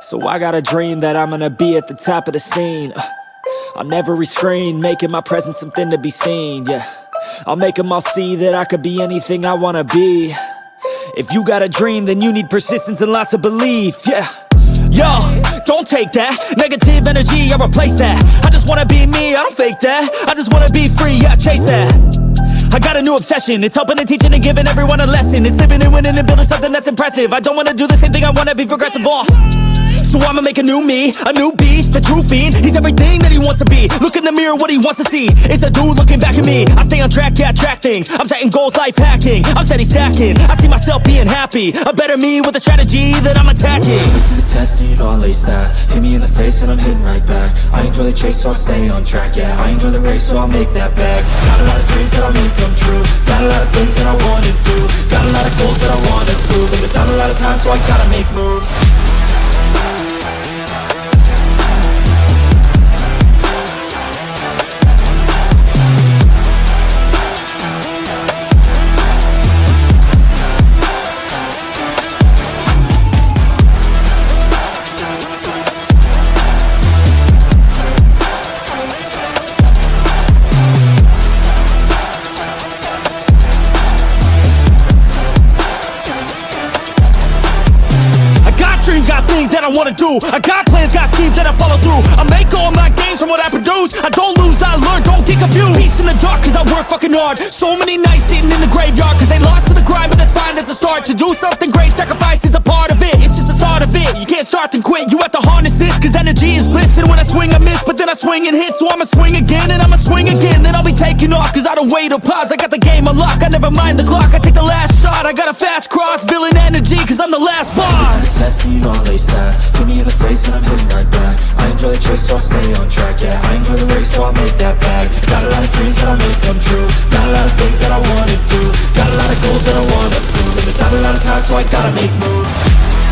So I got a dream that I'm gonna be at the top of the scene, on every screen, making my presence something to be seen, yeah. I'll make them all see that I could be anything I wanna be. If you got a dream, then you need persistence and lots of belief, yeah. Yo, don't take that negative energy, I replace that. I just wanna be me, I don't fake that. I just wanna be free, yeah, chase that. I got a new obsession, it's helping and teaching and giving everyone a lesson. It's living and winning and building something that's impressive. I don't wanna do the same thing, I wanna be progressive, so I'ma make a new me, a new beast, a true fiend. He's everything that he wants to be. Look in the mirror, what he wants to see is a dude looking back at me. I stay on track, yeah, track things. I'm setting goals, life hacking. I'm steady stacking. I see myself being happy. A better me with a strategy that I'm attacking. Put through the test and you know I'll ace that. Hit me in the face and I'm hitting right back. I enjoy the chase so I'll stay on track, yeah. I enjoy the race so I'll make that bag. Got a lot of dreams that I'll make come true. Got a lot of things that I wanna do. Got a lot of goals that I wanna prove. And there's not a lot of time so I gotta make moves. Got things that I wanna do. I got plans, got schemes that I follow through. I make all my gains from what I produce. I don't lose, I learn, don't get confused. Peace in the dark cause I work fucking hard. So many nights sitting in the graveyard cause they lost to the grind, but that's fine, that's a start. To do something great, sacrifice is a part of it. It's just the start of it. You can't start then quit. You have to harness this cause energy is bliss. And when I swing I miss, but then I swing and hit. So I'ma swing again and I'ma swing again. Then I'll be taking off cause I don't wait or pause. I got the game unlocked, I never mind the clock. I take the last shot, I got a fast cross. Villain energy cause I'm the last boss. Test and you know I'll ace that. Hit me in the face and I'm hitting right back. I enjoy the chase so I'll stay on track, yeah. I enjoy the race so I'll make that bag. Got a lot of dreams that I'll make come true. Got a lot of things that I wanna do. Got a lot of goals that I wanna prove. And there's not a lot of time so I gotta make moves.